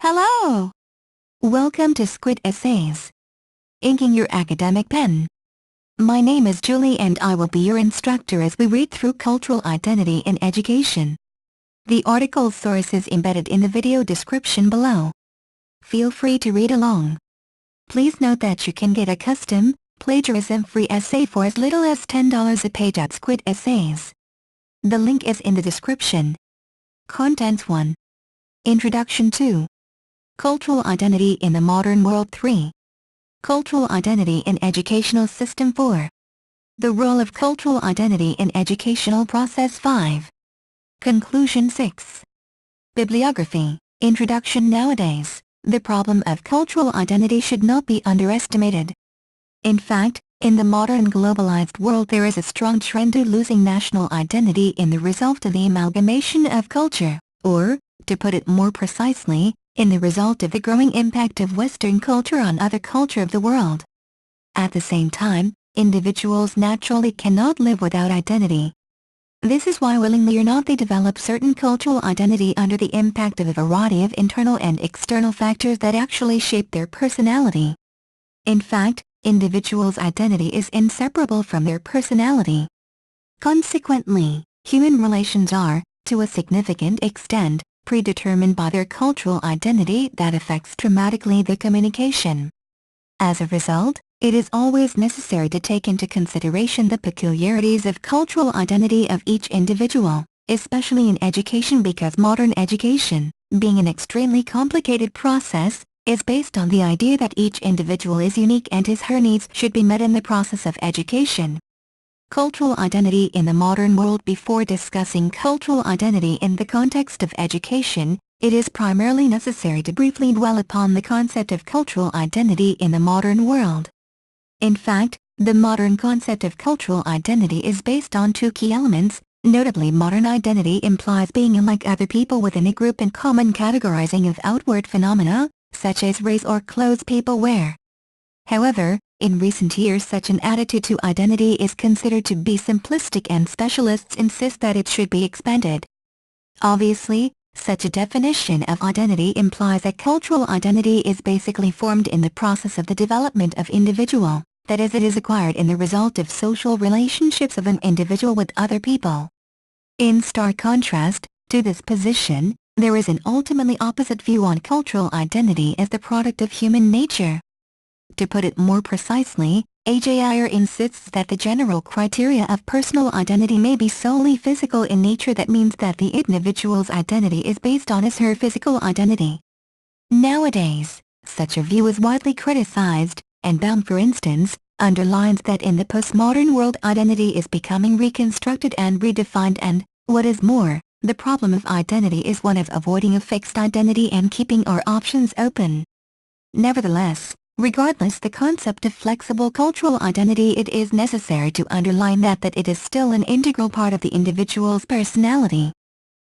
Hello! Welcome to Squid Essays. Inking your academic pen. My name is Julie and I will be your instructor as we read through cultural identity in education. The article source is embedded in the video description below. Feel free to read along. Please note that you can get a custom, plagiarism-free essay for as little as $10 a page at Squid Essays. The link is in the description. Contents 1. Introduction 2. Cultural Identity in the Modern World 3. Cultural Identity in Educational System 4. The Role of Cultural Identity in Educational Process 5. Conclusion 6. Bibliography. Introduction. Nowadays, the problem of cultural identity should not be underestimated. In fact, in the modern globalized world there is a strong trend to losing national identity in the result of the amalgamation of culture, or, to put it more precisely, in the result of the growing impact of Western culture on other culture of the world. At the same time, individuals naturally cannot live without identity. This is why willingly or not they develop certain cultural identity under the impact of a variety of internal and external factors that actually shape their personality. In fact, individuals' identity is inseparable from their personality. Consequently, human relations are, to a significant extent, predetermined by their cultural identity that affects dramatically their communication. As a result, it is always necessary to take into consideration the peculiarities of cultural identity of each individual, especially in education because modern education, being an extremely complicated process, is based on the idea that each individual is unique and his/her needs should be met in the process of education. Cultural identity in the modern world. Before discussing cultural identity in the context of education, it is primarily necessary to briefly dwell upon the concept of cultural identity in the modern world. In fact, the modern concept of cultural identity is based on two key elements. Notably, modern identity implies being like other people within a group and common categorizing of outward phenomena, such as race or clothes people wear. However, in recent years such an attitude to identity is considered to be simplistic and specialists insist that it should be expanded. Obviously, such a definition of identity implies that cultural identity is basically formed in the process of the development of individual, that is, it is acquired in the result of social relationships of an individual with other people. In stark contrast to this position, there is an ultimately opposite view on cultural identity as the product of human nature. To put it more precisely, A9AYTZ2GYZ insists that the general criteria of personal identity may be solely physical in nature. That means that the individual's identity is based on his/her physical identity. Nowadays, such a view is widely criticized, and Baum, for instance, underlines that in the postmodern world identity is becoming reconstructed and redefined and, what is more, the problem of identity is one of avoiding a fixed identity and keeping our options open. Nevertheless, regardless the concept of flexible cultural identity, it is necessary to underline that it is still an integral part of the individual's personality.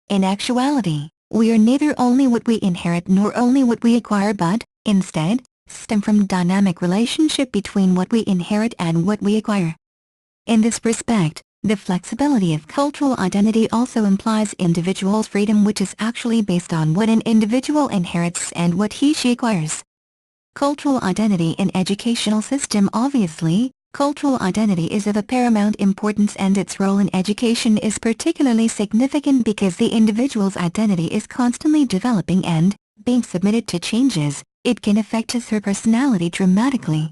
In actuality, we are neither only what we inherit nor only what we acquire but, instead, stem from dynamic relationship between what we inherit and what we acquire. In this respect, the flexibility of cultural identity also implies individual's freedom, which is actually based on what an individual inherits and what he/she acquires. Cultural identity in educational system. Obviously, cultural identity is of a paramount importance and its role in education is particularly significant because the individual's identity is constantly developing and, being submitted to changes, it can affect his/her personality dramatically.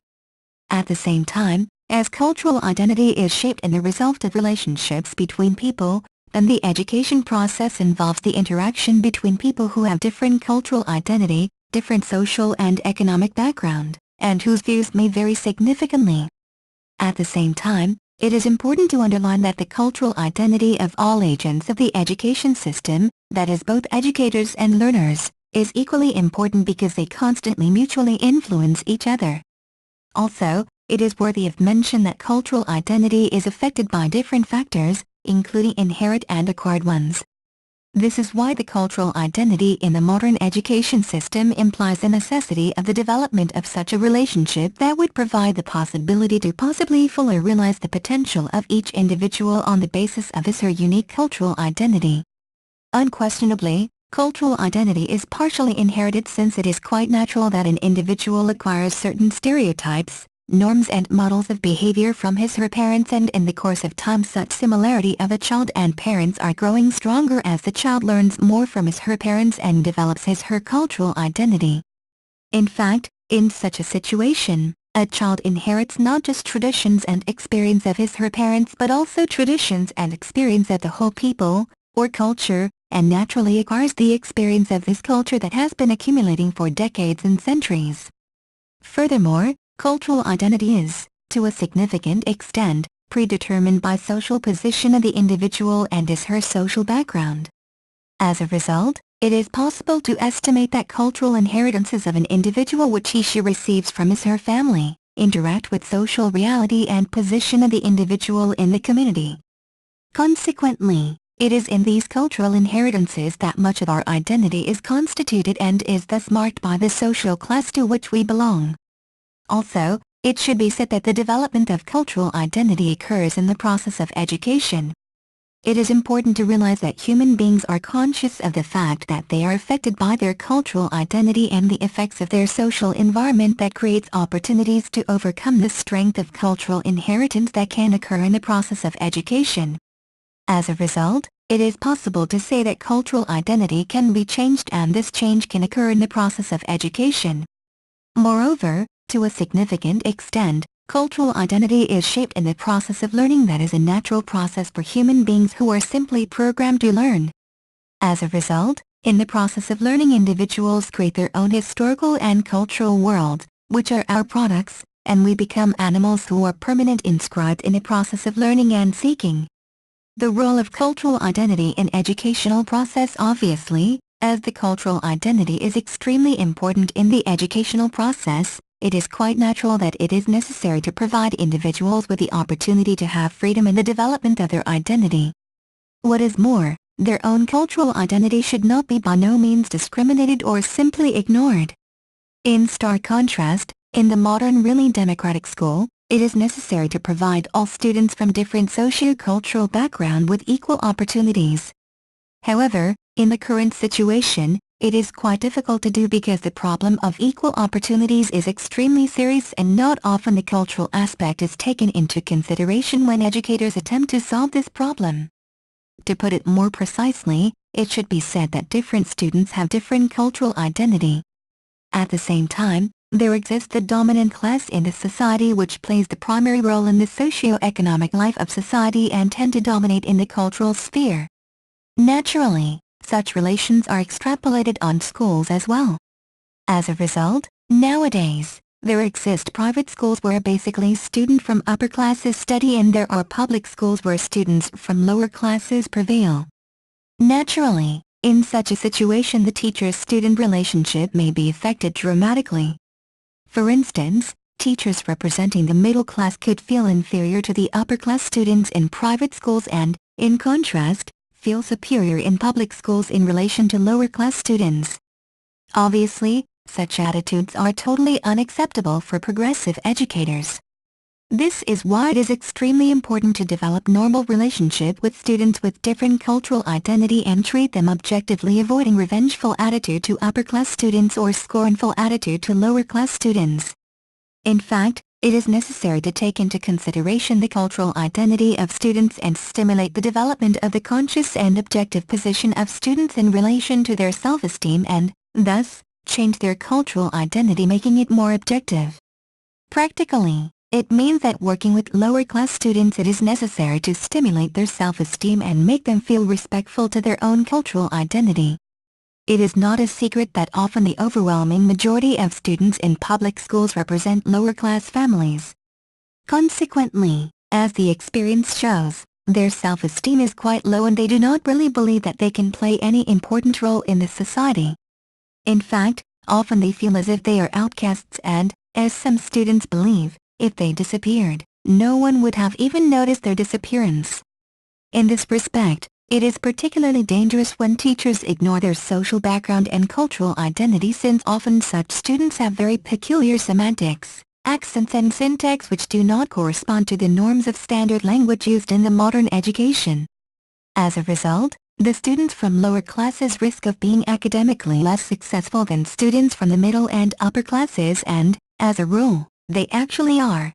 At the same time, as cultural identity is shaped in the result of relationships between people, then the education process involves the interaction between people who have different cultural identity, different social and economic background, and whose views may vary significantly. At the same time, it is important to underline that the cultural identity of all agents of the education system, that is both educators and learners, is equally important because they constantly mutually influence each other. Also, it is worthy of mention that cultural identity is affected by different factors, including inherent and acquired ones. This is why the cultural identity in the modern education system implies the necessity of the development of such a relationship that would provide the possibility to possibly fully realize the potential of each individual on the basis of his/her unique cultural identity. Unquestionably, Cultural identity is partially inherited since it is quite natural that an individual acquires certain stereotypes, norms and models of behavior from his/her parents, and in the course of time such similarity of a child and parents are growing stronger as the child learns more from his/her parents and develops his/her cultural identity. In fact, in such a situation, a child inherits not just traditions and experience of his/her parents but also traditions and experience of the whole people, or culture, and naturally acquires the experience of this culture that has been accumulating for decades and centuries. Furthermore, cultural identity is, to a significant extent, predetermined by social position of the individual and his/her social background. As a result, it is possible to estimate that cultural inheritances of an individual which he/she receives from his/her family, interact with social reality and position of the individual in the community. Consequently, it is in these cultural inheritances that much of our identity is constituted and is thus marked by the social class to which we belong. Also, it should be said that the development of cultural identity occurs in the process of education. It is important to realize that human beings are conscious of the fact that they are affected by their cultural identity and the effects of their social environment that creates opportunities to overcome the strength of cultural inheritance that can occur in the process of education. As a result, it is possible to say that cultural identity can be changed and this change can occur in the process of education. Moreover, to a significant extent, cultural identity is shaped in the process of learning that is a natural process for human beings who are simply programmed to learn. As a result, in the process of learning individuals create their own historical and cultural worlds, which are our products, and we become animals who are permanent inscribed in the process of learning and seeking. The role of cultural identity in educational process obviously, as the cultural identity is extremely important in the educational process, it is quite natural that it is necessary to provide individuals with the opportunity to have freedom in the development of their identity. What is more, their own cultural identity should not be by no means discriminated or simply ignored. In stark contrast, in the modern really democratic school, it is necessary to provide all students from different socio-cultural background with equal opportunities. However, in the current situation, it is quite difficult to do because the problem of equal opportunities is extremely serious and not often the cultural aspect is taken into consideration when educators attempt to solve this problem. To put it more precisely, it should be said that different students have different cultural identity. At the same time, there exists the dominant class in the society which plays the primary role in the socio-economic life of society and tend to dominate in the cultural sphere. Naturally, such relations are extrapolated on schools as well. As a result, nowadays, there exist private schools where basically students from upper classes study and there are public schools where students from lower classes prevail. Naturally, in such a situation the teacher-student relationship may be affected dramatically. For instance, teachers representing the middle class could feel inferior to the upper-class students in private schools and, in contrast, feel superior in public schools in relation to lower-class students. Obviously, such attitudes are totally unacceptable for progressive educators. This is why it is extremely important to develop normal relationship with students with different cultural identity and treat them objectively, avoiding revengeful attitude to upper-class students or scornful attitude to lower-class students. In fact, it is necessary to take into consideration the cultural identity of students and stimulate the development of the conscious and objective position of students in relation to their self-esteem and, thus, change their cultural identity, making it more objective. Practically, it means that working with lower-class students it is necessary to stimulate their self-esteem and make them feel respectful to their own cultural identity. It is not a secret that often the overwhelming majority of students in public schools represent lower-class families. Consequently, as the experience shows, their self-esteem is quite low and they do not really believe that they can play any important role in the society. In fact, often they feel as if they are outcasts and, as some students believe, if they disappeared, no one would have even noticed their disappearance. In this respect, it is particularly dangerous when teachers ignore their social background and cultural identity, since often such students have very peculiar semantics, accents and syntax which do not correspond to the norms of standard language used in the modern education. As a result, The students from lower classes risk of being academically less successful than students from the middle and upper classes and, as a rule, they actually are.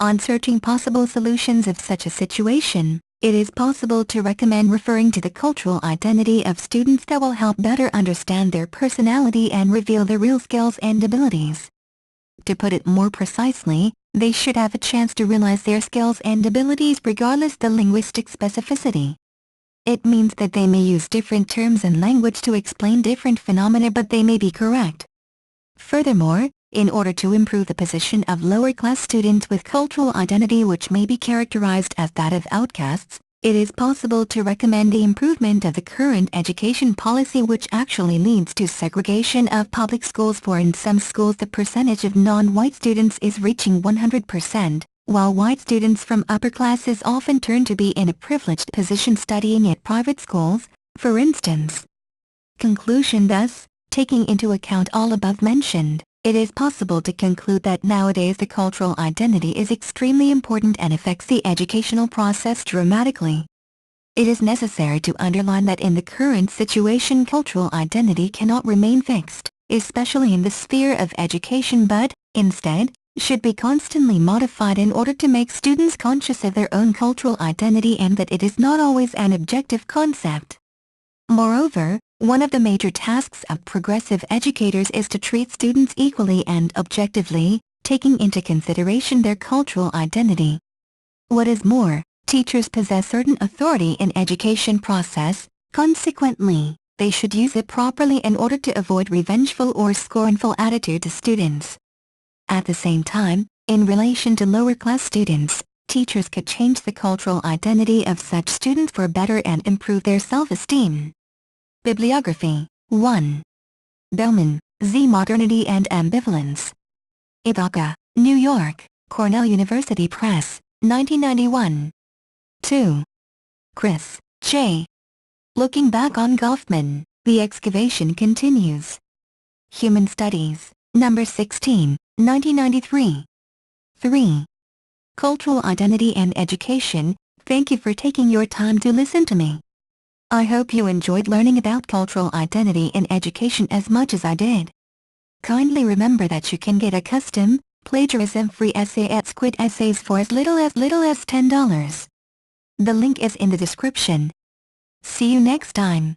On searching possible solutions of such a situation, it is possible to recommend referring to the cultural identity of students that will help better understand their personality and reveal their real skills and abilities. To put it more precisely, they should have a chance to realize their skills and abilities regardless the linguistic specificity. It means that they may use different terms and language to explain different phenomena, but they may be correct. Furthermore, in order to improve the position of lower-class students with cultural identity which may be characterized as that of outcasts, it is possible to recommend the improvement of the current education policy which actually leads to segregation of public schools, for in some schools the percentage of non-white students is reaching 100%, while white students from upper classes often turn to be in a privileged position studying at private schools, for instance. Conclusion: thus, taking into account all above mentioned, it is possible to conclude that nowadays the cultural identity is extremely important and affects the educational process dramatically. It is necessary to underline that in the current situation cultural identity cannot remain fixed, especially in the sphere of education, but, instead, should be constantly modified in order to make students conscious of their own cultural identity and that it is not always an objective concept. Moreover, one of the major tasks of progressive educators is to treat students equally and objectively, taking into consideration their cultural identity. What is more, teachers possess certain authority in education process, consequently, they should use it properly in order to avoid revengeful or scornful attitude to students. At the same time, in relation to lower-class students, teachers could change the cultural identity of such students for better and improve their self-esteem. Bibliography 1. Bellman, Z. Modernity and Ambivalence. Ithaca, New York, Cornell University Press, 1991. 2. Chris, J. Looking Back on Goffman, The Excavation Continues. Human Studies, No. 16, 1993. 3. Cultural Identity and Education. Thank you for taking your time to listen to me. I hope you enjoyed learning about cultural identity in education as much as I did. Kindly remember that you can get a custom, plagiarism-free essay at Squid Essays for as little as $10. The link is in the description. See you next time.